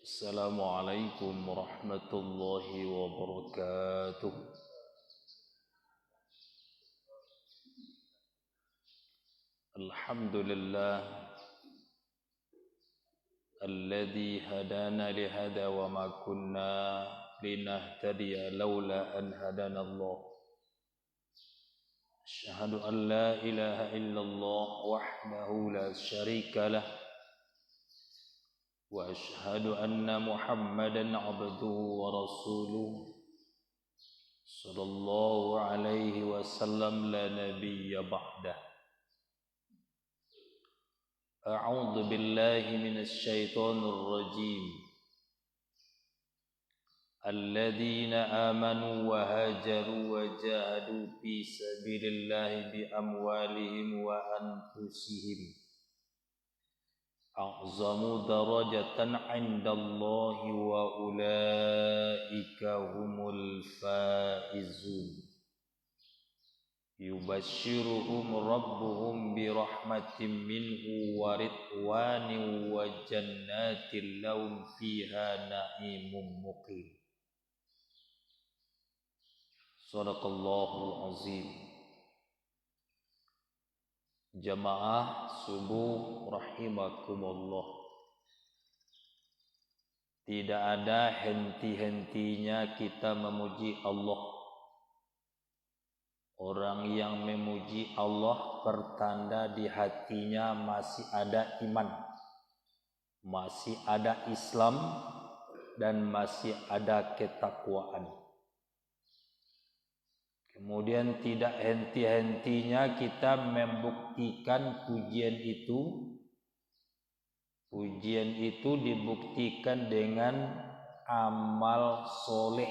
Assalamualaikum warahmatullahi wabarakatuh. Alhamdulillah alladzi hadana lihada wa ma kunna linahtadiya laula an hadana Allah. Asyhadu an la ilaha illallah wahdahu la syarika lah wa asyhadu anna Muhammadan abduhu wa rasuluh sallallahu alaihi wasallam la nabiyya ba'dah. A'udzu billahi minasy syaithanir rajim. Alladzina amanu wa hajaru wa jahadu fi sabilillahi bi amwalihim wa anfusihim a'zamu darajatan 'indallahi wa ulaika humul faizun. Yubashshiruhum rabbuhum bi rahmatin minhu wa ridwanin wa jannatin lahum fiha na'imun muqim. Shadaqallahul azim. Jamaah subuh rahimakumullah. Tidak ada henti-hentinya kita memuji Allah. Orang yang memuji Allah pertanda di hatinya masih ada iman, masih ada Islam, dan masih ada ketakwaan. Kemudian tidak henti-hentinya kita membuktikan pujian itu. Pujian itu dibuktikan dengan amal soleh.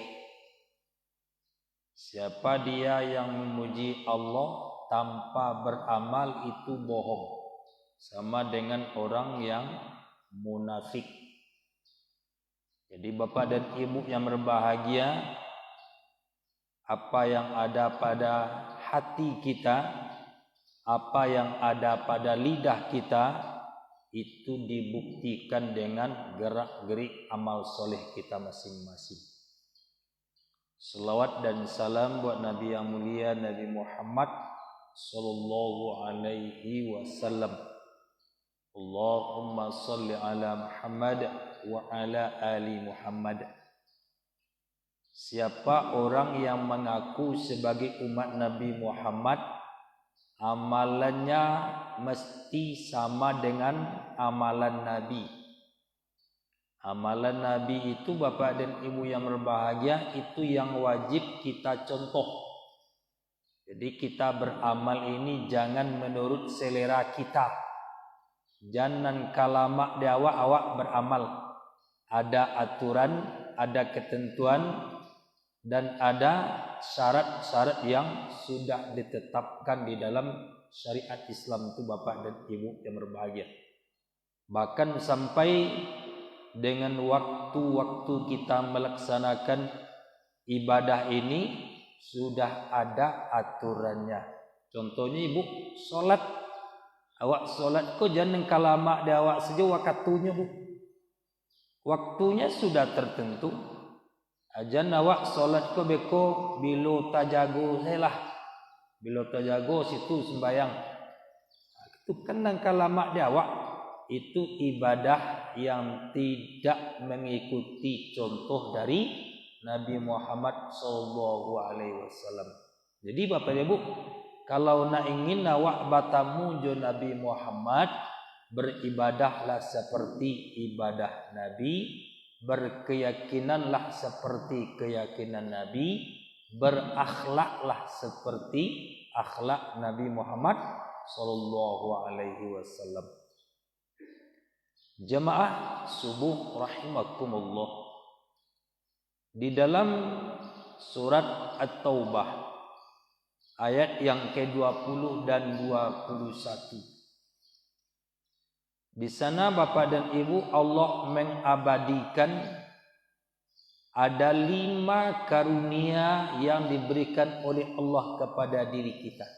Siapa dia yang memuji Allah tanpa beramal itu bohong. Sama dengan orang yang munafik. Jadi Bapak dan Ibu yang berbahagia, apa yang ada pada hati kita, apa yang ada pada lidah kita, itu dibuktikan dengan gerak-gerik amal soleh kita masing-masing. Selawat dan salam buat Nabi yang mulia Nabi Muhammad sallallahu alaihi wasallam. Allahumma salli ala Muhammad wa ala ali Muhammad. Siapa orang yang mengaku sebagai umat Nabi Muhammad, amalannya mesti sama dengan amalan Nabi. Amalan Nabi itu Bapak dan Ibu yang berbahagia, itu yang wajib kita contoh. Jadi kita beramal ini jangan menurut selera kita. Jangan kalamak di awak beramal. Ada aturan, ada ketentuan, dan ada syarat-syarat yang sudah ditetapkan di dalam syariat Islam itu Bapak dan Ibu yang berbahagia. Bahkan sampai dengan waktu-waktu kita melaksanakan ibadah ini sudah ada aturannya. Contohnya Ibu solat, awak solat kok jangan kalamak di awak saja waktunya Bu. Waktunya sudah tertentu. Ajan awak solat ko beko bilo tajago selah. Bilo tajago situ sembayang. Itu kenang kalamak di awak. Itu ibadah yang tidak mengikuti contoh dari Nabi Muhammad sallallahu alaihi wasallam. Jadi Bapak Ibu, kalau nak ingin awak batamu jo Nabi Muhammad, beribadahlah seperti ibadah Nabi, berkeyakinanlah seperti keyakinan Nabi, berakhlaklah seperti akhlak Nabi Muhammad sallallahu alaihi wasallam. Jamaah subuh rahimakumullah. Di dalam surat At-Taubah ayat yang ke-20 dan 21. Di sana Bapak dan Ibu Allah mengabadikan ada 5 karunia yang diberikan oleh Allah kepada diri kita.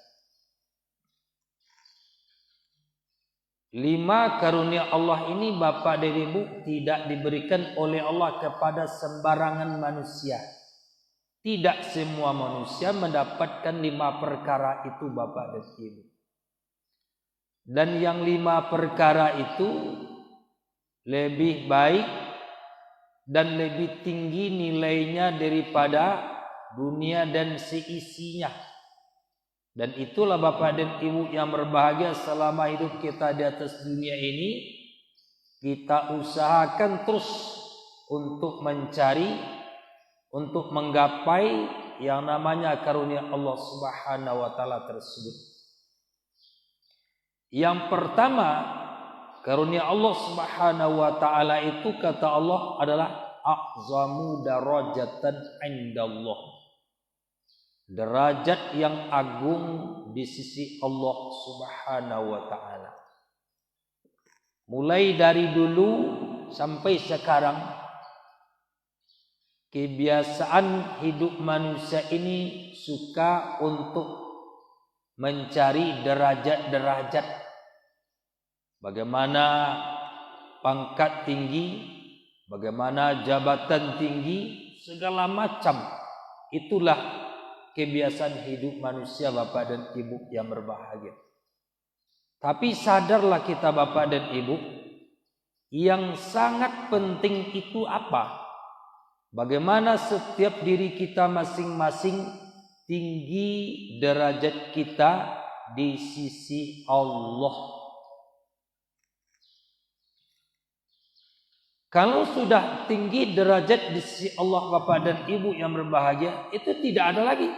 5 karunia Allah ini Bapak dan Ibu tidak diberikan oleh Allah kepada sembarangan manusia. Tidak semua manusia mendapatkan 5 perkara itu Bapak dan Ibu. Dan yang 5 perkara itu lebih baik dan lebih tinggi nilainya daripada dunia dan seisinya. Dan itulah Bapak dan Ibu yang berbahagia, selama hidup kita di atas dunia ini, kita usahakan terus untuk mencari, untuk menggapai yang namanya karunia Allah Subhanahu wa taala tersebut. Yang pertama, karunia Allah Subhanahu wa taala itu kata Allah adalah a'zamu darajatan indallah. Derajat yang agung di sisi Allah Subhanahu wa taala. Mulai dari dulu sampai sekarang, kebiasaan hidup manusia ini suka untuk mencari derajat-derajat. Bagaimana pangkat tinggi, bagaimana jabatan tinggi, segala macam. Itulah kebiasaan hidup manusia Bapak dan Ibu yang berbahagia. Tapi sadarlah kita Bapak dan Ibu, yang sangat penting itu apa? Bagaimana setiap diri kita masing-masing tinggi derajat kita di sisi Allah. Kalau sudah tinggi derajat di sisi Allah Bapak dan Ibu yang berbahagia, itu tidak ada lagi.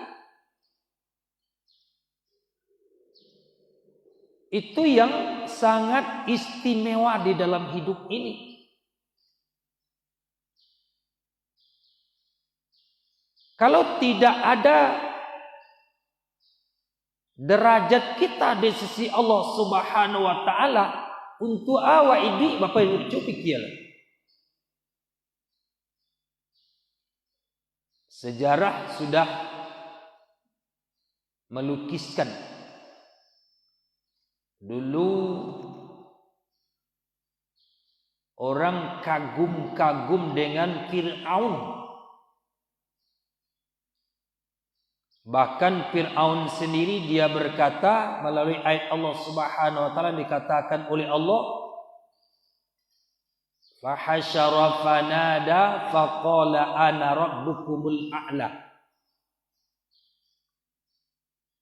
Itu yang sangat istimewa di dalam hidup ini. Kalau tidak ada derajat kita di sisi Allah Subhanahu wa taala, untuk awak ini Bapak Ibu pikir. Sejarah sudah melukiskan dulu orang kagum-kagum dengan Fir'aun. Bahkan Fir'aun sendiri dia berkata melalui ayat Allah Subhanahu wa taala, dikatakan oleh Allah, fahasyara fanada faqala ana rabbukumul a'la.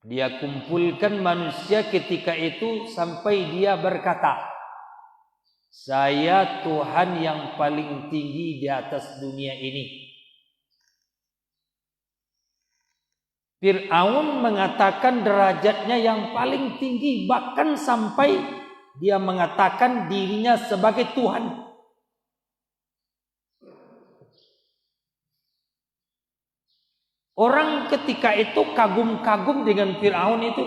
Dia kumpulkan manusia ketika itu sampai dia berkata, saya Tuhan yang paling tinggi di atas dunia ini. Fir'aun mengatakan derajatnya yang paling tinggi, bahkan sampai dia mengatakan dirinya sebagai Tuhan. Orang ketika itu kagum-kagum dengan Fir'aun itu.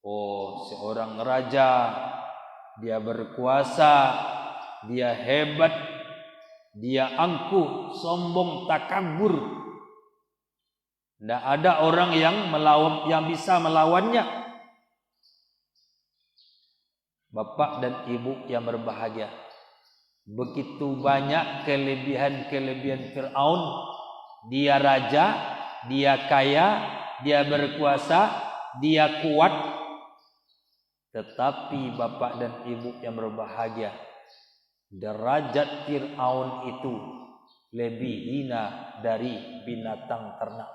Oh, seorang raja, dia berkuasa, dia hebat, dia angkuh, sombong, takabur. Tidak ada orang yang bisa melawannya. Bapak dan Ibu yang berbahagia, begitu banyak kelebihan-kelebihan Fir'aun. Dia raja, dia kaya, dia berkuasa, dia kuat. Tetapi Bapak dan Ibu yang berbahagia, derajat Fir'aun itu lebih hina dari binatang ternak.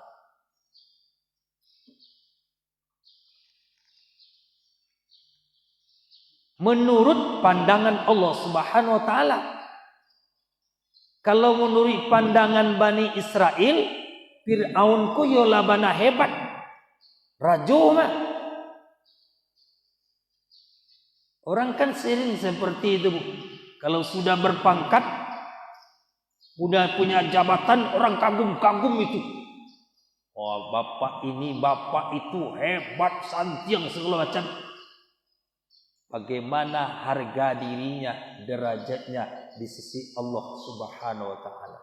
Menurut pandangan Allah Subhanahu wa taala. Kalau menurut pandangan Bani Israel, Fir'aun ku yola bana hebat. Rajo mah. Orang kan sering seperti itu, Bu. Kalau sudah berpangkat, udah punya jabatan, orang kagum-kagum itu. Oh, bapak ini, bapak itu hebat, santiang segala macam. Bagaimana harga dirinya, derajatnya di sisi Allah Subhanahu wa taala.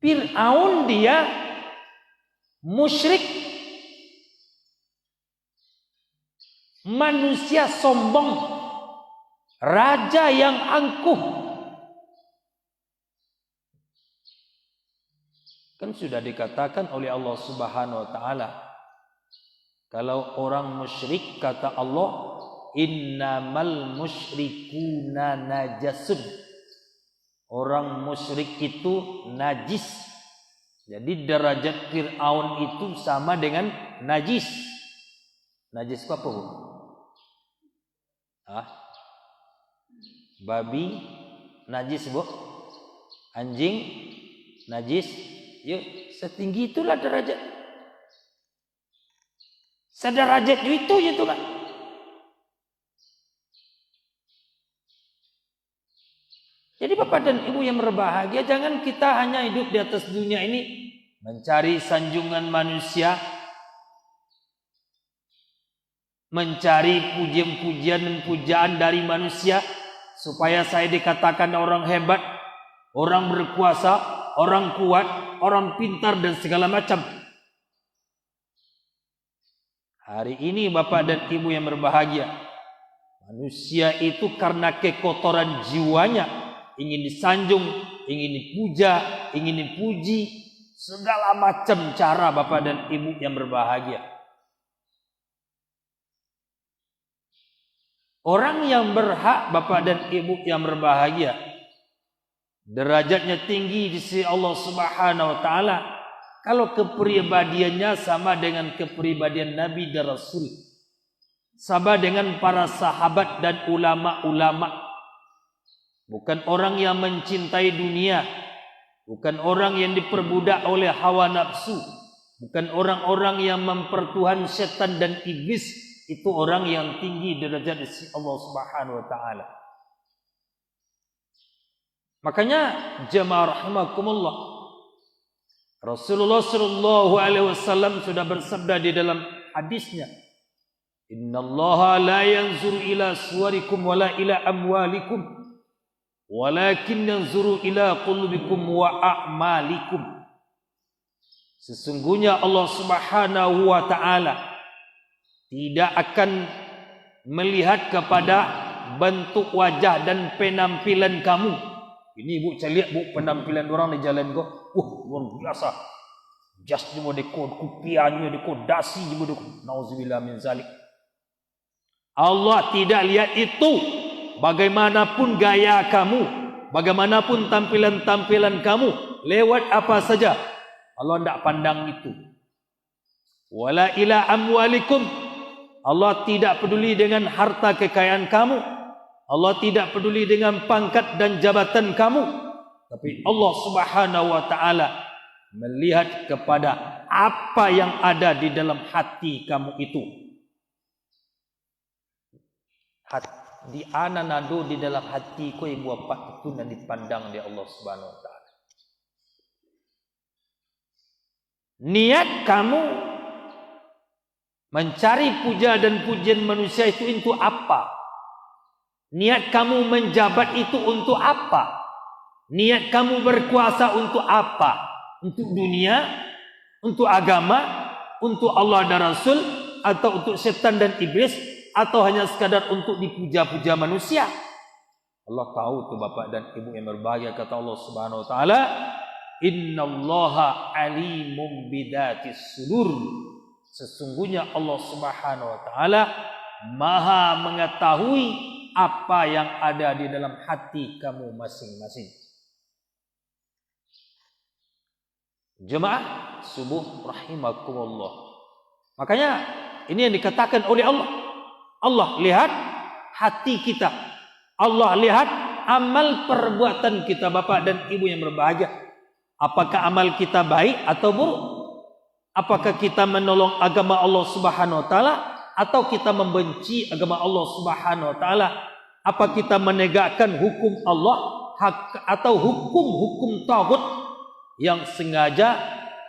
Fir'aun dia musyrik. manusia sombong, raja yang angkuh. Kan sudah dikatakan oleh Allah Subhanahu wa taala, kalau orang musyrik kata Allah, innamal musyrikuna najasun. Orang musyrik itu najis. Jadi derajat Fir'aun itu sama dengan najis. Najis itu apa, Bu? Babi najis, Bu. Anjing najis. Yuk, setinggi itulah derajat. Sederajat itu kan. Jadi Bapak dan Ibu yang berbahagia, jangan kita hanya hidup di atas dunia ini mencari sanjungan manusia, mencari pujian-pujian dan pujaan dari manusia supaya saya dikatakan orang hebat, orang berkuasa, orang kuat, orang pintar dan segala macam. Hari ini Bapak dan Ibu yang berbahagia, manusia itu karena kekotoran jiwanya ingin disanjung, ingin dipuja, ingin dipuji, segala macam cara Bapak dan Ibu yang berbahagia. Orang yang berhak Bapak dan Ibu yang berbahagia, derajatnya tinggi di sisi Allah Subhanahu wa taala kalau kepribadiannya sama dengan kepribadian Nabi dan Rasul, sama dengan para sahabat dan ulama-ulama. Bukan orang yang mencintai dunia, bukan orang yang diperbudak oleh hawa nafsu, bukan orang-orang yang mempertuhan setan dan iblis. Itu orang yang tinggi derajat di sisi Allah Subhanahu wa taala. Makanya jemaah rahimakumullah, Rasulullah sallallahu alaihi wasallam sudah bersabda di dalam hadisnya, innallaha la yanzuru ila suwarikum wala ila amwalikum walakin yanzuru ila qulubikum wa a'malikum. Sesungguhnya Allah Subhanahu wa taala tidak akan melihat kepada bentuk wajah dan penampilan kamu. Ini Bu, saya lihat Bu penampilan orang di jalan kok, luar biasa. Jas ni mode kod, kupiahnya di kod, dasi ni mode kod. Nauzubillah min zalik. Allah tidak lihat itu. Bagaimanapun gaya kamu, bagaimanapun tampilan-tampilan kamu, lewat apa saja, Allah tidak pandang itu. Wala ila amwalikum, Allah tidak peduli dengan harta kekayaan kamu, Allah tidak peduli dengan pangkat dan jabatan kamu, tapi Allah Subhanahu wa taala melihat kepada apa yang ada di dalam hati kamu itu. Di ananado di dalam hati ko ibu apa itu yang dipandang di Allah Subhanahu wa taala. Niat kamu mencari puja dan pujian manusia itu untuk apa? Niat kamu menjabat itu untuk apa? Niat kamu berkuasa untuk apa? Untuk dunia, untuk agama, untuk Allah dan Rasul, atau untuk setan dan iblis, atau hanya sekadar untuk dipuja-puja manusia? Allah tahu tuh Bapak dan Ibu yang berbahagia, kata Allah Subhanahu wa taala, innallaha alimum bidatis sudur. Sesungguhnya Allah Subhanahu wa taala Maha mengetahui apa yang ada di dalam hati kamu masing-masing. Jemaah subuh rahimakumullah. Makanya ini yang dikatakan oleh Allah. Allah lihat hati kita. Allah lihat amal perbuatan kita, Bapak dan Ibu yang berbahagia. Apakah amal kita baik atau buruk? Apakah kita menolong agama Allah Subhanahu wa taala atau kita membenci agama Allah Subhanahu wa taala? Apa kita menegakkan hukum Allah atau hukum-hukum taghut yang sengaja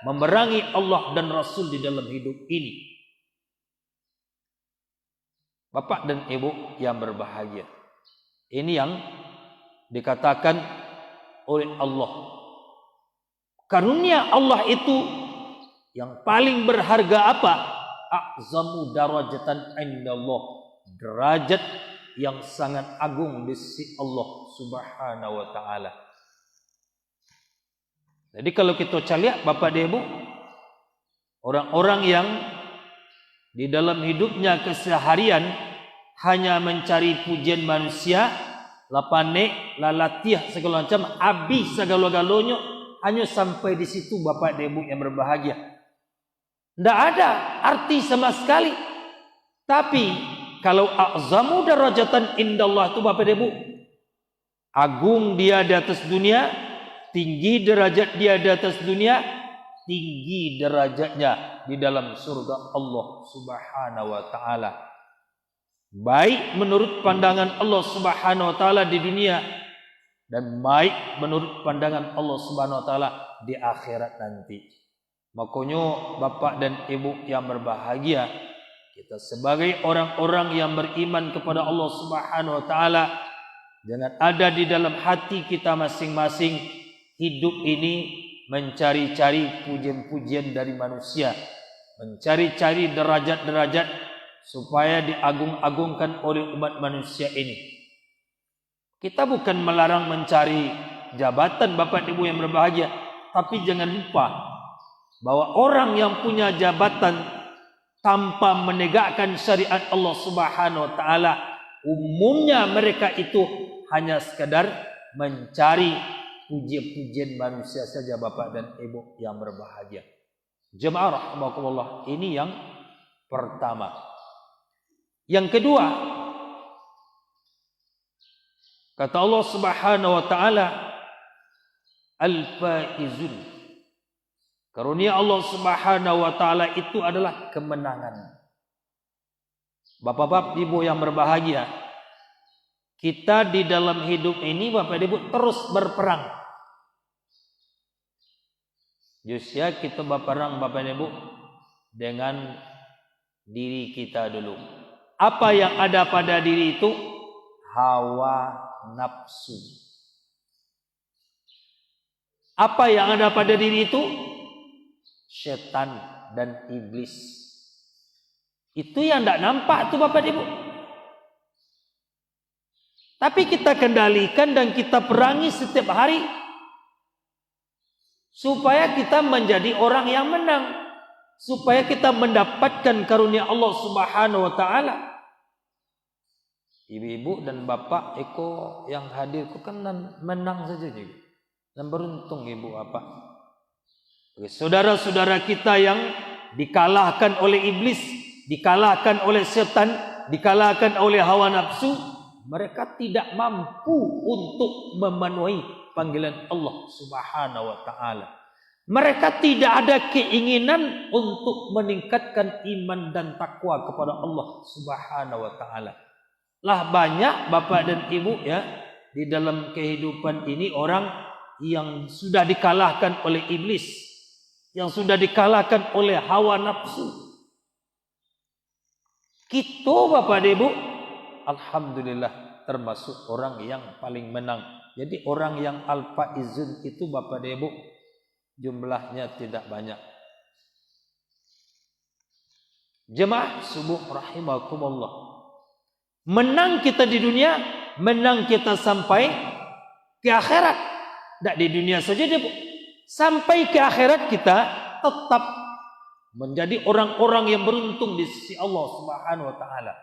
memerangi Allah dan Rasul di dalam hidup ini? Bapak dan Ibu yang berbahagia, ini yang dikatakan oleh Allah. Karunia Allah itu yang paling berharga apa? A'zamu darajatan indallah. derajat yang sangat agung di sisi Allah Subhanahu wa taala. Jadi kalau kita lihat Bapak dan Ibu, orang-orang yang di dalam hidupnya keseharian hanya mencari pujian manusia, lapane, lalatiah segala macam, habis segala-galanya, hanya sampai di situ Bapak dan Ibu yang berbahagia. Tidak ada arti sama sekali. Tapi kalau a'zamu darajatan indallah itu Bapak dan Ibu, agung dia di atas dunia, tinggi derajat dia di atas dunia, tinggi derajatnya di dalam surga Allah Subhanahu wa taala. Baik menurut pandangan Allah Subhanahu wa taala di dunia dan baik menurut pandangan Allah Subhanahu wa taala di akhirat nanti. Makanya Bapak dan Ibu yang berbahagia, kita sebagai orang-orang yang beriman kepada Allah Subhanahu wa taala, jangan ada di dalam hati kita masing-masing hidup ini mencari-cari pujian-pujian dari manusia, mencari-cari derajat-derajat supaya diagung-agungkan oleh umat manusia ini. Kita bukan melarang mencari jabatan Bapak Ibu yang berbahagia, tapi jangan lupa bahwa orang yang punya jabatan tanpa menegakkan syariat Allah Subhanahu wa taala, umumnya mereka itu hanya sekadar mencari pujian-pujian manusia saja Bapak dan Ibu yang berbahagia. Jemaah rahimakumullah, ini yang pertama. Yang kedua, kata Allah Subhanahu wa taala, al-faizun. Karunia Allah Subhanahu wa taala itu adalah kemenangan. Bapak-bapak, Ibu yang berbahagia, kita di dalam hidup ini Bapak Ibu terus berperang. Justru kita berperang Bapak Ibu dengan diri kita dulu. Apa yang ada pada diri itu? Hawa nafsu. Apa yang ada pada diri itu? Setan dan iblis. Itu yang tidak nampak tuh Bapak Ibu. Tapi kita kendalikan dan kita perangi setiap hari supaya kita menjadi orang yang menang, supaya kita mendapatkan karunia Allah Subhanahu wa taala. Ibu-ibu dan bapak Eko yang hadir itu kan menang saja juga. Dan beruntung ibu bapak. Saudara-saudara kita yang dikalahkan oleh iblis, dikalahkan oleh setan, dikalahkan oleh hawa nafsu, mereka tidak mampu untuk memenuhi panggilan Allah Subhanahu wa taala. Mereka tidak ada keinginan untuk meningkatkan iman dan takwa kepada Allah Subhanahu wa taala. Lah banyak Bapak dan Ibu ya, di dalam kehidupan ini orang yang sudah dikalahkan oleh iblis, yang sudah dikalahkan oleh hawa nafsu. Kita Bapak dan Ibu alhamdulillah termasuk orang yang paling menang. Jadi orang yang al-faizun itu Bapak dan Ibu jumlahnya tidak banyak. Jemaah subuh rahimakumullah. Menang kita di dunia, menang kita sampai ke akhirat. Tidak di dunia saja Bu. Sampai ke akhirat kita tetap menjadi orang-orang yang beruntung di sisi Allah Subhanahu wa taala.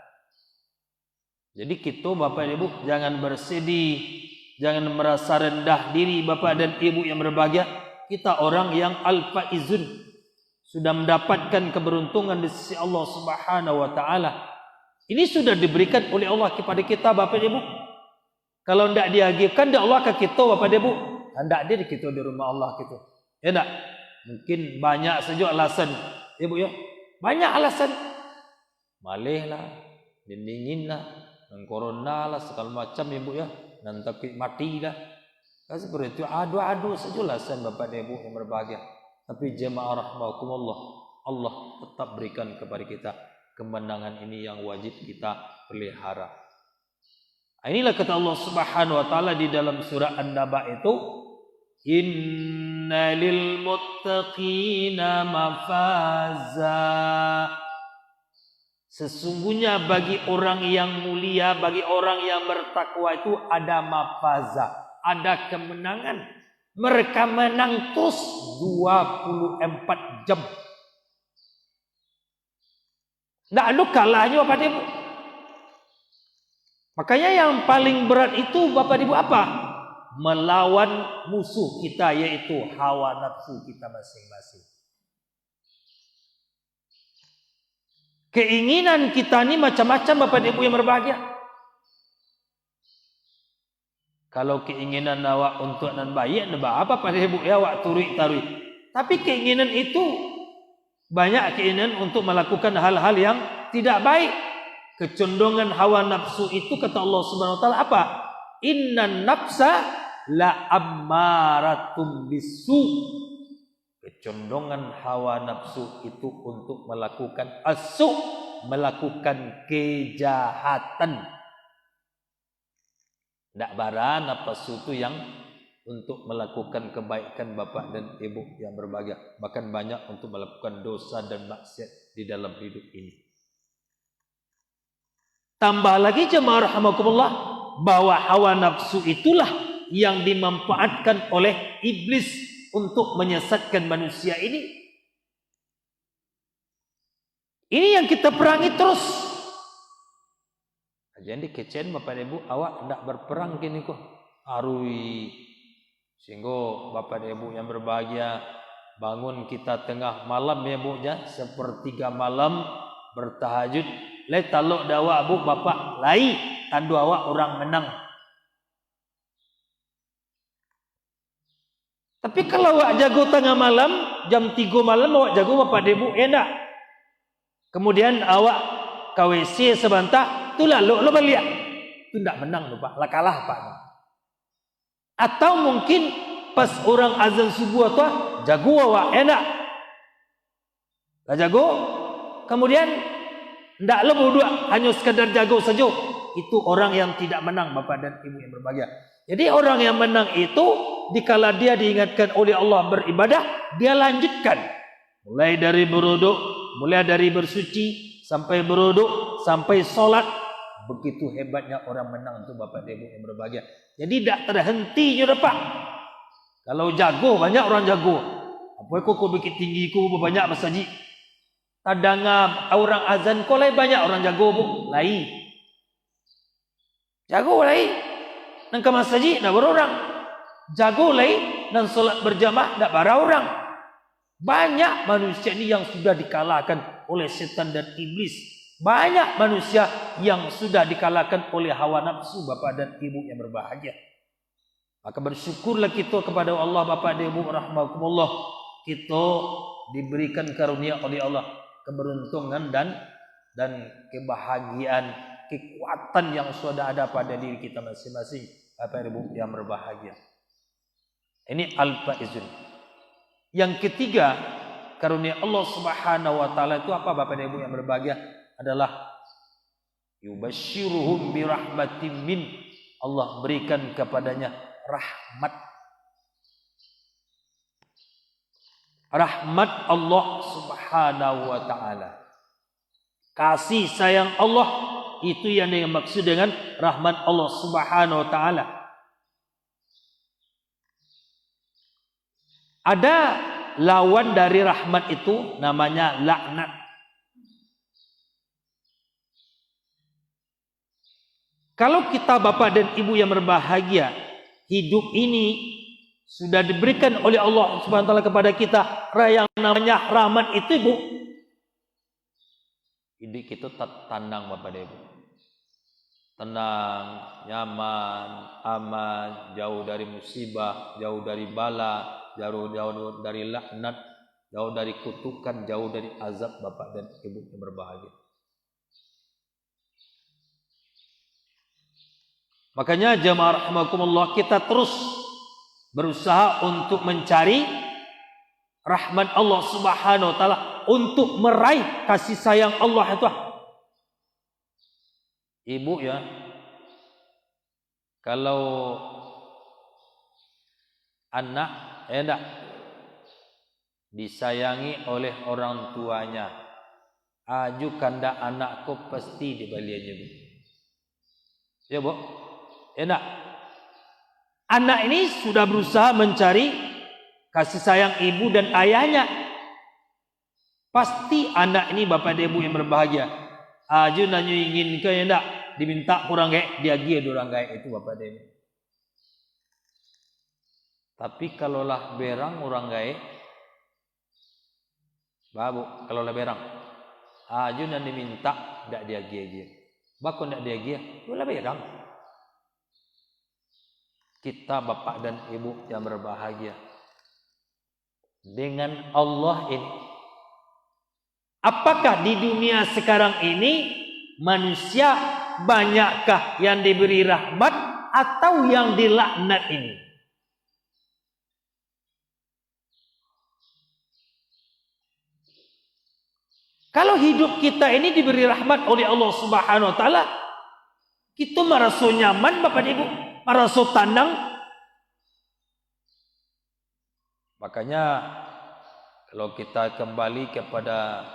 Jadi kita Bapak dan Ibu jangan bersedih, jangan merasa rendah diri Bapak dan Ibu yang berbahagia. Kita orang yang al-faizun, sudah mendapatkan keberuntungan di sisi Allah Subhanahu wa taala. Ini sudah diberikan oleh Allah kepada kita Bapak dan Ibu. Kalau tidak diagihkan dari Allah ke kita Bapak dan Ibu, hendak dia kita di rumah Allah gitu. Ya enggak? Mungkin banyak saja alasan, Ibu ya. Banyak alasan. Malih lah, dingin lah, corona lah, segala macam Ibu ya. Nanti mati lah. Seperti itu adu-adu saja alasan Bapak dan Ibu yang berbahagia. Tapi jemaah rahimakumullah, Allah tetap berikan kepada kita kemenangan ini yang wajib kita pelihara. Inilah kata Allah Subhanahu wa taala di dalam surah An-Naba itu, innalil muttaqina mafaza. Sesungguhnya bagi orang yang mulia, bagi orang yang bertakwa itu ada mafaza, ada kemenangan. Mereka menang terus 24 jam. Tidak ada kalahnya Bapak Ibu. Makanya yang paling berat itu Bapak Ibu apa? Melawan musuh kita, yaitu hawa nafsu kita masing-masing. Keinginan kita ini macam-macam Bapak Ibu yang berbahagia. Kalau keinginan awak untuk nan baik, apa Bapak Ibu ya awak tarui. Tapi keinginan itu banyak keinginan untuk melakukan hal-hal yang tidak baik. Kecondongan hawa nafsu itu kata Allah Subhanahu wa taala apa? Innan nafsa la ammaratum bisu. Kecondongan hawa nafsu itu untuk melakukan asu, melakukan kejahatan. Tidak barang nafsu itu yang untuk melakukan kebaikan Bapak dan Ibu yang berbahagia. Bahkan banyak untuk melakukan dosa dan maksiat di dalam hidup ini. Tambah lagi jemaah rahimakumullah, bahwa hawa nafsu itulah yang dimanfaatkan oleh iblis untuk menyesatkan manusia ini. Ini yang kita perangi terus. Jadi kecen Bapak Ibu, awak hendak berperang kini kok. Arui. Sehingga Bapak Ibu yang berbahagia, bangun kita tengah malam ya Bu ya, sepertiga malam bertahajud. Lai taluk dawa Bu Bapak, lai tandu awak orang menang. Tapi kalau awak jago tengah malam, jam 3 malam awak jago Bapak Ibu, enak. Kemudian awak ke WC sebentar, tu lalu lo balik. Itu tidak menang tu Pak, lah kalah Pak. Atau mungkin pas orang azan subuh tu jago awak enak. Lah jago, kemudian tidak lo berdua hanya sekadar jago saja. Itu orang yang tidak menang Bapak dan Ibu yang berbahagia. Jadi orang yang menang itu dikala dia diingatkan oleh Allah beribadah, dia lanjutkan. Mulai dari beruduk, mulai dari bersuci, sampai beruduk, sampai solat. Begitu hebatnya orang menang itu Bapak dan Ibu yang berbahagia. Jadi tidak terhenti je Pak. Kalau jago, banyak orang jago. Apa kau bikin tinggi ku banyak masjid. Kadang orang azan kau lain banyak orang jago Bu. Lain. Jago lain. Nang ke masjid nak berorang. Jago lain dan solat berjamaah tak bara orang. Banyak manusia ini yang sudah dikalahkan oleh setan dan iblis. Banyak manusia yang sudah dikalahkan oleh hawa nafsu Bapak dan Ibu yang berbahagia. Maka bersyukurlah kita kepada Allah Bapak dan Ibu rahmatullah. Kita diberikan karunia oleh Allah keberuntungan dan kebahagiaan, kekuatan yang sudah ada pada diri kita masing-masing Bapak Ibu yang berbahagia. Ini al-faizun. Yang ketiga, karunia Allah Subhanahu wa taala itu apa Bapak dan Ibu yang berbahagia? Adalah yubasyiruhum birahmatin min. Allah berikan kepadanya rahmat. Rahmat Allah Subhanahu wa taala. Kasih sayang Allah itu yang dimaksud dengan rahmat Allah Subhanahu wa taala. Ada lawan dari rahmat itu namanya laknat. Kalau kita Bapak dan Ibu yang berbahagia, hidup ini sudah diberikan oleh Allah Subhanahu wa taala kepada kita yang namanya rahmat itu Bu. Hidup kita tenang Bapak dan Ibu. Tenang, nyaman, aman, jauh dari musibah, jauh dari bala, jauh dari laknat, jauh dari kutukan, jauh dari azab Bapak dan Ibu yang berbahagia. Makanya jemaah rahimakumullah, kita terus berusaha untuk mencari rahmat Allah Subhanahu wa taala, untuk meraih kasih sayang Allah itu. Ibu ya, kalau anak enak disayangi oleh orang tuanya, Aju kanda anakku pasti di baliannya bu. Ya bu, enak. Anak ini sudah berusaha mencari kasih sayang ibu dan ayahnya. Pasti anak ini bapak dan ibu yang berbahagia. Aju nanyo ingin ke endak diminta kurang kayak dia dorang kayak itu bapak dan ibu. Tapi kalaulah berang orang gae, babu kalaulah berang, aju nanti minta ndak dia gia. Bakon ndak dia gia, lah berang. Kita bapak dan ibu yang berbahagia dengan Allah ini. Apakah di dunia sekarang ini manusia banyakkah yang diberi rahmat atau yang dilaknat ini? Kalau hidup kita ini diberi rahmat oleh Allah Subhanahu wa taala, kita merasa nyaman bapak ibu, merasa tenang. Makanya kalau kita kembali kepada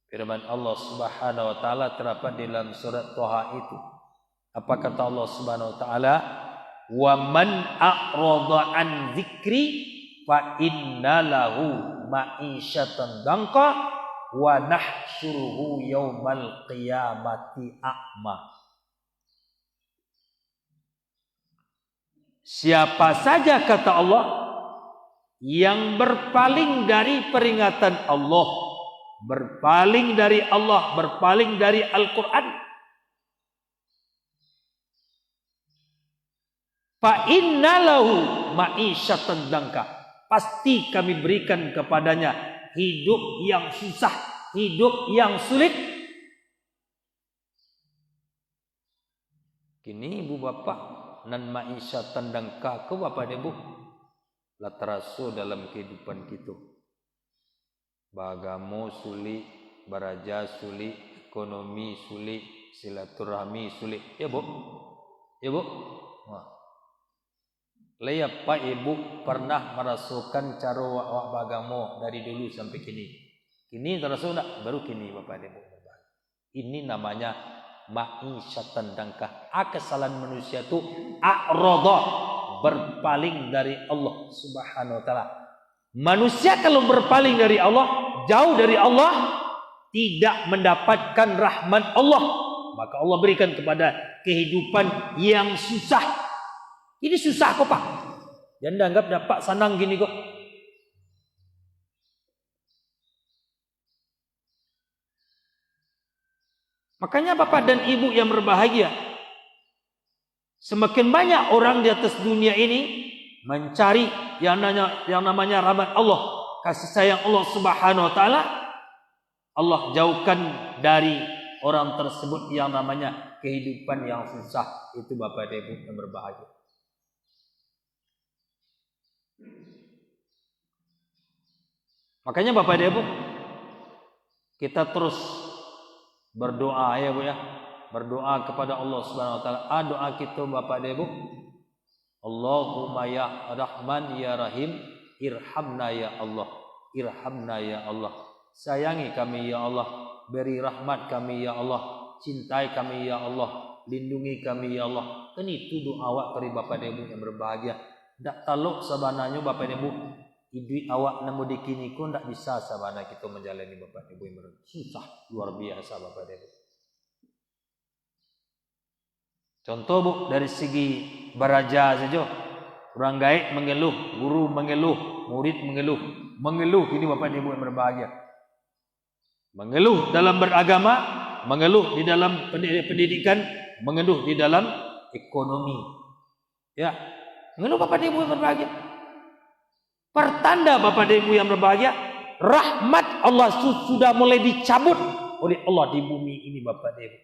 firman Allah Subhanahu wa taala terdapat dalam surat Thaha itu. Apa kata Allah Subhanahu wa taala? Wa man a'rada an dzikri fa innalahu ma'isyatan dangqa wa nahsyuruhu yaumal qiyamati a'ma. Siapa saja kata Allah yang berpaling dari peringatan Allah, berpaling dari Allah, berpaling dari Al-Quran, fa innalahu ma'isyatan dangka, pasti kami berikan kepadanya hidup yang susah, hidup yang sulit. Kini ibu bapak nan ma'isyatan dangka ke bapak dan ibu lah terasa dalam kehidupan kita. Bagamo sulit, baraja sulit, ekonomi sulit, silaturahmi sulit. Ya bu, ya bu. Leya pak ibu pernah merasakan cara wak bagamo dari dulu sampai kini. Kini terasa enggak? Baru kini bapak ibu. Ini namanya ma'isyatan dangkah. Kesalahan manusia itu a'rada, berpaling dari Allah Subhanahu wa taala. Manusia kalau berpaling dari Allah, jauh dari Allah, tidak mendapatkan rahmat Allah, maka Allah berikan kepada kehidupan yang susah. Ini susah kok pak, jangan anggap dapat senang gini kok. Makanya bapak dan ibu yang berbahagia, semakin banyak orang di atas dunia ini mencari yang namanya rahmat Allah, kasih sayang Allah Subhanahu wa taala, Allah jauhkan dari orang tersebut yang namanya kehidupan yang susah. Itu bapak dan ibu yang berbahagia. Makanya bapak dan ibu, kita terus berdoa ya bu ya. Berdoa kepada Allah Subhanahu wa taala. Doa kita bapak dan ibu, Allahumma ya Rahman ya Rahim, irhamna ya Allah, irhamna ya Allah. Sayangi kami ya Allah, beri rahmat kami ya Allah, cintai kami ya Allah, lindungi kami ya Allah. Kan itu doa awak dari bapak dan ibu yang berbahagia. Ndak taluk sabananya bapak dan ibu, hidup awak nemu dikini ku ndak bisa sabana kita menjalani bapak dan ibu yang berbahagia. Susah luar biasa bapak dan ibu. Contoh bu, dari segi beraja saja, orang gaib mengeluh, guru mengeluh, murid mengeluh ini bapak dan ibu yang berbahagia. Mengeluh dalam beragama, mengeluh di dalam pendidikan, mengeluh di dalam ekonomi. Ya, mengeluh bapak dan ibu yang berbahagia. Pertanda bapak dan ibu yang berbahagia, rahmat Allah sudah mulai dicabut oleh Allah di bumi ini bapak dan ibu.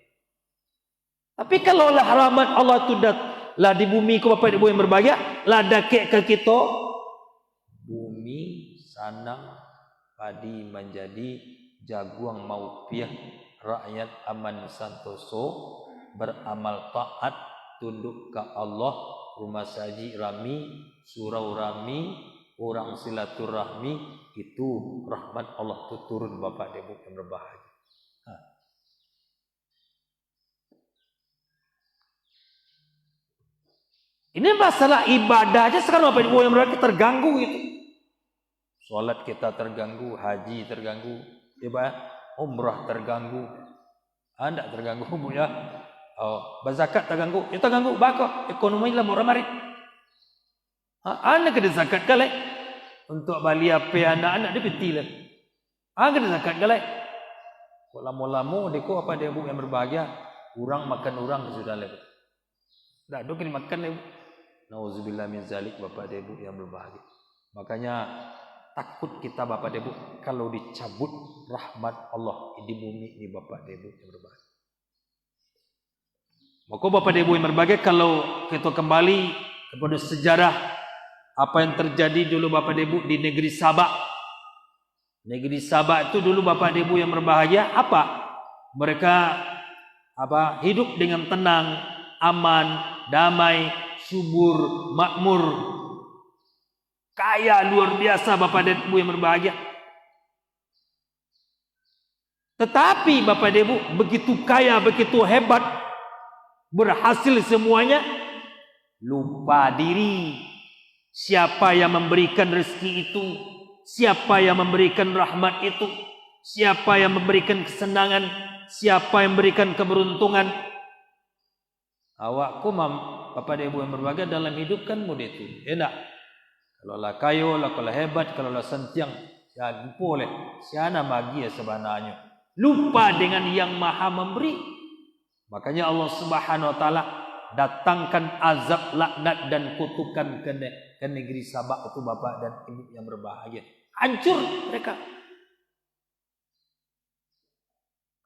Tapi kalau lah rahmat Allah tu lah di bumi ku bapak ibu yang berbahagia, lah dakek ke kita, bumi sanang padi menjadi jaguang maupiah, rakyat aman santoso, beramal taat, tunduk ke Allah, rumah saji rami, surau rami, orang silaturahmi, itu rahmat Allah itu turun Bapak dan Ibu yang berbahagia. Ini masalah ibadah aja sekarang Bapak Ibu yang berbahagia terganggu itu. Salat kita terganggu, haji terganggu, umrah terganggu. Anda terganggu Bu ya. Berzakat terganggu, itu terganggu bakok ekonomi lah murah mari. Anda kena zakat galai untuk bali apa anak-anak dia betul. Kena zakat galai. Kok lama-lama deku apa dia Bu yang berbahagia, orang makan orang sudah lepas. Dah dok kena makan lepas. Nauzubillah min zalik Bapak dan Ibu yang berbahagia. Makanya takut kita Bapak dan Ibu kalau dicabut rahmat Allah di bumi ini Bapak dan Ibu yang berbahagia. Maka Bapak dan Ibu yang berbahagia, kalau kita kembali kepada sejarah apa yang terjadi dulu Bapak dan Ibu di negeri Sabak. Negeri Sabak itu dulu Bapak dan Ibu yang berbahagia apa? Mereka hidup dengan tenang, aman, damai, subur, makmur, kaya luar biasa Bapak dan Ibu yang berbahagia. Tetapi Bapak dan Ibu begitu kaya, begitu hebat, berhasil semuanya, lupa diri. Siapa yang memberikan rezeki itu? Siapa yang memberikan rahmat itu? Siapa yang memberikan kesenangan? Siapa yang memberikan keberuntungan? Awakku Bapak dan Ibu yang berbahagia dalam hidup kan mudah itu. Enak. Kalau lah kayo, lah kalau hebat, kalau lah sentiang, ya boleh. Siana bahagia sebenarnya. Lupa dengan yang maha memberi. Makanya Allah Subhanahu wa taala datangkan azab, laknat dan kutukan ke negeri Sabak itu Bapak dan Ibu yang berbahagia. Hancur mereka.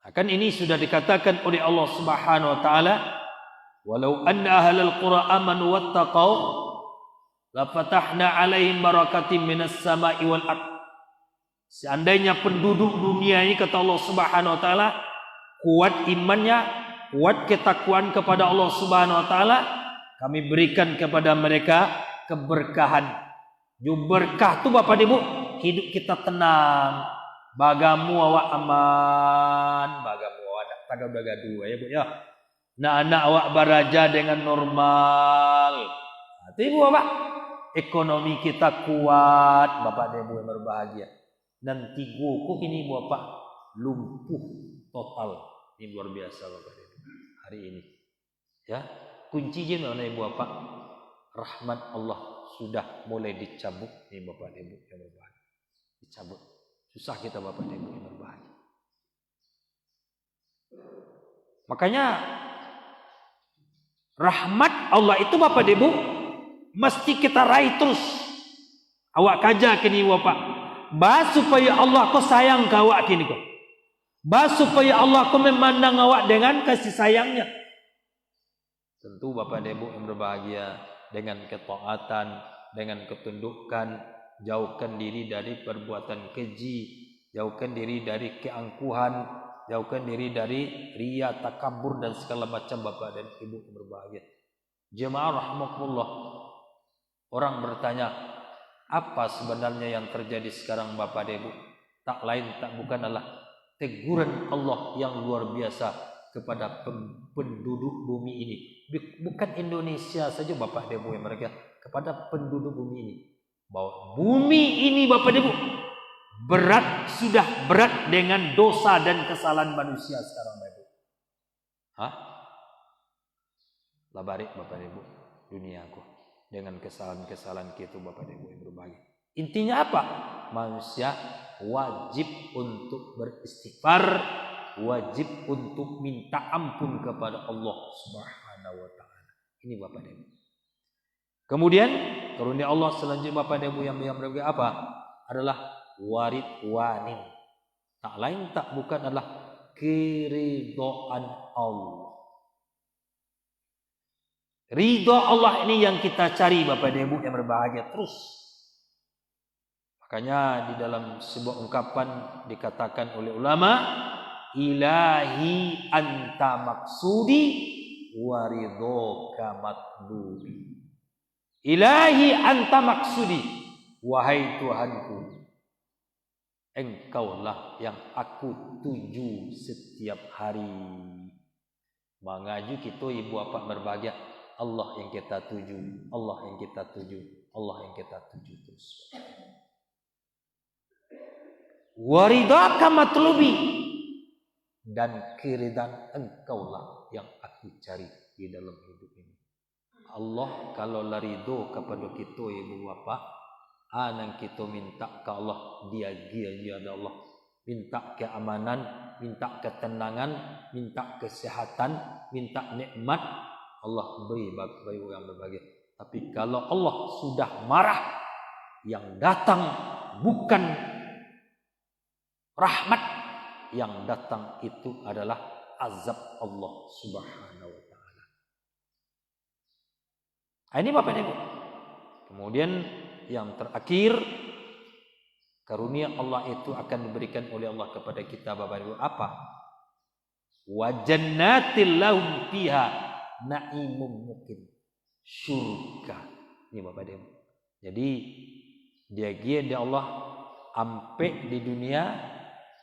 Akan ini sudah dikatakan oleh Allah Subhanahu wa taala, walau anna ahlal qura amanu wattaqau la fatahna 'alaihim barakatim minas sama'i wal ard. Seandainya penduduk dunia ini kata Allah Subhanahu wa taala kuat imannya, kuat ketakwaan kepada Allah Subhanahu wa taala, kami berikan kepada mereka keberkahan. Berkah tu Bapak Ibu, hidup kita tenang, bagamu awak aman, bagamu awak tak tahu udah gaduh ya Bu ya. Anak awak beraja dengan normal. Tapi Ibu Bapak, ekonomi kita kuat Bapak dan Ibu yang berbahagia. Nanti guku ini Bapak lumpuh total. Ini luar biasa Bapak dan Ibu hari ini. Ya, kuncinya mana Ibu Bapak? Rahmat Allah sudah mulai dicabut nih Bapak dan Ibu yang berbahagia. Dicabut. Susah kita Bapak dan Ibu yang berbahagia. Makanya rahmat Allah itu Bapak dan Ibu mesti kita raih terus. Awak kaja kini Bapak. Bah supaya Allah kau sayang ke awak kini kau. Bah supaya Allah kau memandang awak dengan kasih sayangnya. Tentu Bapak dan Ibu yang berbahagia dengan ketaatan, dengan ketundukan, jauhkan diri dari perbuatan keji, jauhkan diri dari keangkuhan, jauhkan diri dari riya, takabur dan segala macam Bapak dan Ibu yang berbahagia. Jemaah rahmatullah. Orang bertanya, apa sebenarnya yang terjadi sekarang Bapak dan Ibu? Tak lain tak bukan adalah teguran Allah yang luar biasa kepada penduduk bumi ini. Bukan Indonesia saja Bapak dan Ibu yang berbahagia, kepada penduduk bumi ini. Bahwa bumi ini Bapak dan Ibu sudah berat dengan dosa dan kesalahan manusia sekarang Bapak Ibu. Labarik Bapak dan Ibu duniaku dengan kesalahan-kesalahan kita Bapak dan Ibu yang berbahagia. Intinya apa? Manusia wajib untuk beristighfar, wajib untuk minta ampun kepada Allah Subhanahu wa taala. Ini Bapak dan Ibu. Kemudian karunia Allah selanjutnya Bapak dan Ibu yang berbahagia apa? Adalah waridwanin. Tak lain tak bukan adalah keridhaan Allah. Ridha Allah ini yang kita cari Bapak dan Ibu yang berbahagia terus. Makanya di dalam sebuah ungkapan dikatakan oleh ulama, ilahi anta maksudi wa ridhoka matlubi. Ilahi anta maksudi. wahai Tuhanku, Engkaulah yang aku tuju setiap hari. Mengaju kita ibu bapak berbahagia, Allah yang kita tuju, Allah yang kita tuju, Allah yang kita tuju terus. Waridaka matlubi, dan keridhaan Engkaulah yang aku cari di dalam hidup ini. Allah kalau ridho kepada kita ibu bapak, yang kita minta ke Allah, dia ada Allah. Minta keamanan, minta ketenangan, minta kesehatan, minta nikmat, Allah beri bagi orang berbahagia. Tapi kalau Allah sudah marah, yang datang bukan rahmat, yang datang itu adalah azab Allah Subhanahu wa taala. Ini Bapak Ibu. Kemudian yang terakhir, karunia Allah itu akan diberikan oleh Allah kepada kita Bapak Ibu apa? Wa jannatil lahum fiha na'imun muqim. Surga. Ini Bapak Ibu. Jadi dia Allah ampe di dunia,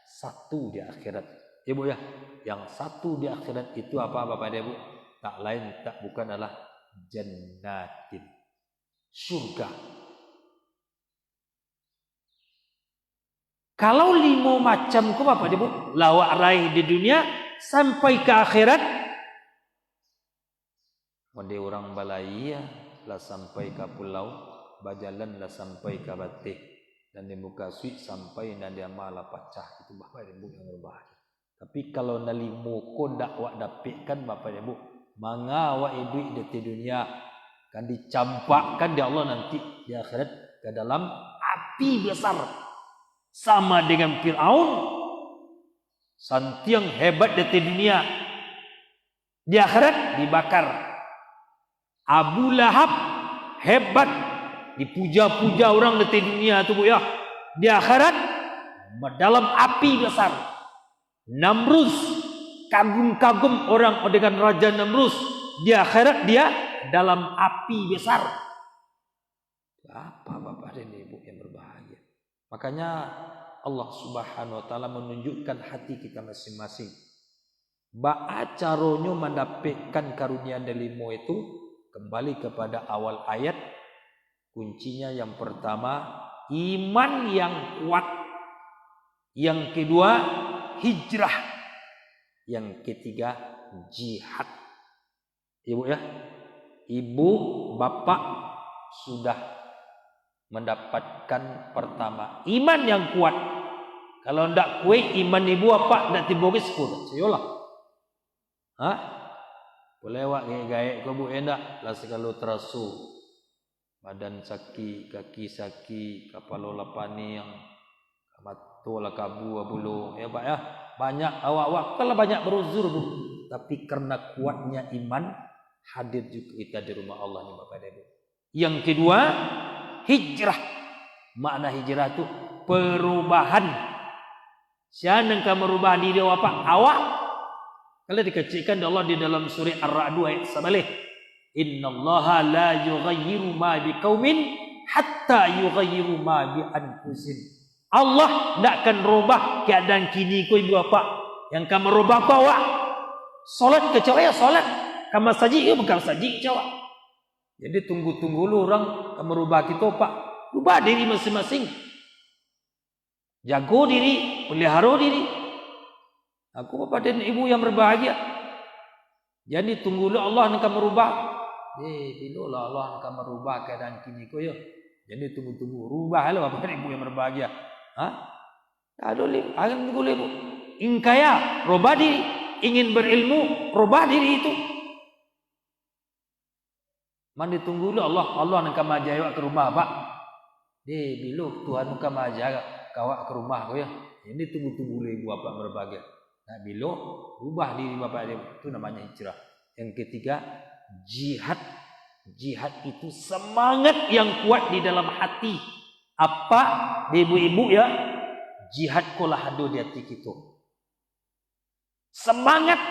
satu di akhirat. Ibu ya, yang satu di akhirat itu apa Bapak Ibu? Tak lain tak bukan adalah jannatin. Surga. Kalau 5 macam ku Bapak Ibu lawak raih di dunia sampai ke akhirat, wande orang balaya lah sampai ke pulau, bajalan lah sampai ke batih, dan dibuka suit sampai nadia malah pecah. Itu Bapak Ibu yang berbahagia. Tapi kalau nalimo ko dak wak dapatkan Bapak Ibu, manga wak duit di dunia kan dicampakkan di Allah nanti di akhirat ke dalam api besar. Sama dengan Fir'aun, santiang hebat di dunia, di akhirat dibakar. Abu Lahab hebat, dipuja-puja orang di dunia itu Bu ya, di akhirat dalam api besar. Namrus, kagum-kagum orang dengan Raja Namrus, di akhirat dia dalam api besar. Apa Bapak dan Ibu yang berbahagia? Makanya Allah Subhanahu wa taala menunjukkan hati kita masing-masing. Ba'a caronyo mendapatkan karunia delimo itu kembali kepada awal ayat. Kuncinya yang pertama iman yang kuat, yang kedua hijrah, yang ketiga jihad. Ibu ya, ibu bapak sudah mendapatkan pertama iman yang kuat. Kalau ndak kue iman ibu apa ndak tibogis kur sayolah. Boleh wak gaya kau bu endak lah sekali terasu badan sakit, kaki sakit, kepala lapani yang matu lah kabu abulu ya Pak ya. Banyak awak-awak kalau banyak beruzur Bu, tapi karena kuatnya iman hadir juga kita di rumah Allah nih Bapak Ibu. Yang kedua hijrah. Makna hijrah itu perubahan. Siapa yang merubah diri apa? Awak. Kalau dikecilkan Allah di dalam surah Ar-Ra'd ayat 11. Innallaha la yughayyiru ma biqaumin hatta yughayyiru ma bi anfusihim. Allah tidak akan rubah keadaan kini kau ibu bapak. Yang kamu rubah apa awak? Salat ke cawak ya salat. Kamu saji ya bukan saji cawak. Jadi tunggu-tunggu lu orang merubah kita Pak. Rubah diri masing-masing. Jago diri, pelihara diri. Aku bapak dan ibu yang berbahagia. Jadi tunggulah Allah akan merubah. Bila Allah akan merubah keadaan kini kau ya. Jadi tunggu-tunggu rubahlah bapak dan ibu yang berbahagia. Aduh, akan tunggu ibu. Ingkaya, rubah diri. Ingin berilmu, rubah diri itu. Mandi tunggu dulu Allah nak majaya ke rumah Pak. Bila Tuhan nak majaya kawak ke rumah kau ya. Ini tunggu-tunggu ibu bapak berbahagia. Nah bila rubah diri bapak dia itu namanya hijrah. Yang ketiga jihad. Jihad itu semangat yang kuat di dalam hati. Apa ibu-ibu ya? Jihad kolah ada di hati kita. Semangat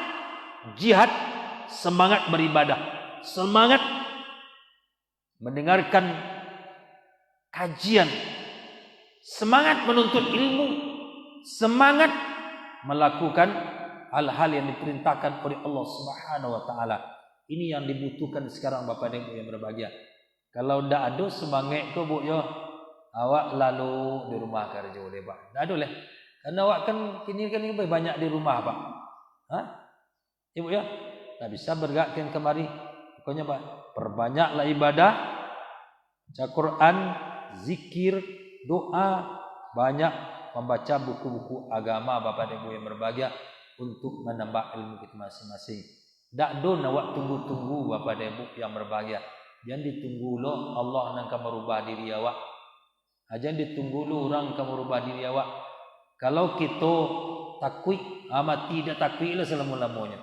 jihad, semangat beribadah, semangat mendengarkan kajian, semangat menuntut ilmu, semangat melakukan hal-hal yang diperintahkan oleh Allah Subhanahu wa taala. Ini yang dibutuhkan sekarang Bapak dan Ibu yang berbahagia. Kalau ndak ada semangat tu Bu yo, awak lalu di rumah kerja oleh Pak. Ndak ada leh. Karena awak kan kini lebih banyak di rumah Pak. Hah? Ibu ya, tak bisa bergerakkan kemari. Pokoknya Pak, perbanyaklah ibadah, baca Quran, zikir, doa, banyak membaca buku-buku agama Bapak dan Ibu yang berbahagia untuk menambah ilmu kita masing-masing. Tak don awak tunggu-tunggu Bapak dan Ibu yang berbahagia. Jangan ditunggu lo Allah nak merubah diri awak. Jangan ditunggu lo orang akan merubah diri awak. Kalau kita takwi, amat tidak takwi lah selama-lamanya.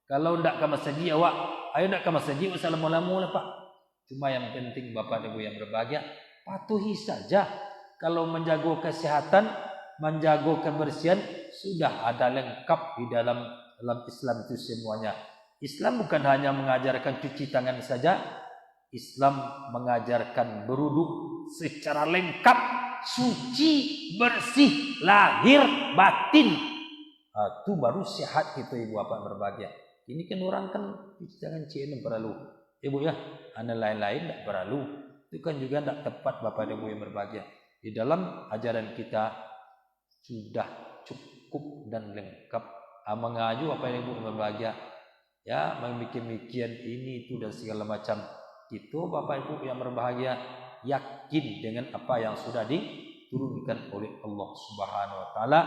Kalau ndak ke masjid awak, ayo ndak ke masjid selama-lamanya Pak. Cuma yang penting Bapak dan Ibu yang berbahagia, patuhi saja. Kalau menjaga kesehatan, menjaga kebersihan, sudah ada lengkap di dalam Islam itu semuanya. Islam bukan hanya mengajarkan cuci tangan saja, Islam mengajarkan berwudu secara lengkap, suci, bersih, lahir, batin. Itu baru sehat kita Ibu Bapak berbahagia. Ini kan orang kan cuci tangan cina perlu. Ibu ya, anak lain-lain tidak perlu. Itu kan juga tidak tepat Bapak dan Ibu yang berbahagia. Di dalam ajaran kita sudah cukup dan lengkap. Mengaju Bapak dan Ibu yang berbahagia. Ya, memikir-mikir ini itu dan segala macam. Itu Bapak Ibu yang berbahagia yakin dengan apa yang sudah diturunkan oleh Allah Subhanahu wa taala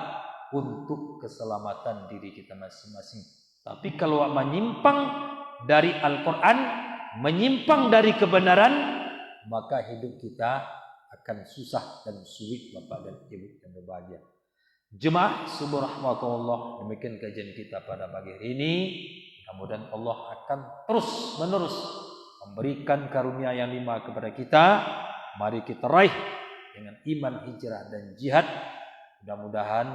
untuk keselamatan diri kita masing-masing. Tapi kalau menyimpang dari Al-Qur'an, menyimpang dari kebenaran, maka hidup kita akan susah dan sulit Bapak dan Ibu yang berbahagia. Jemaah subhanallah, demikian kajian kita pada pagi hari ini. Mudah-mudahan Allah akan terus menerus memberikan karunia yang 5 kepada kita. Mari kita raih dengan iman, hijrah dan jihad. Mudah-mudahan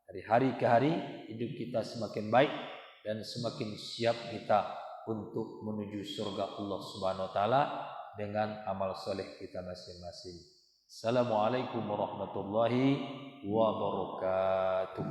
dari hari ke hari hidup kita semakin baik dan semakin siap kita untuk menuju surga Allah Subhanahu wa taala dengan amal soleh kita masing-masing. Assalamualaikum warahmatullahi wabarakatuh.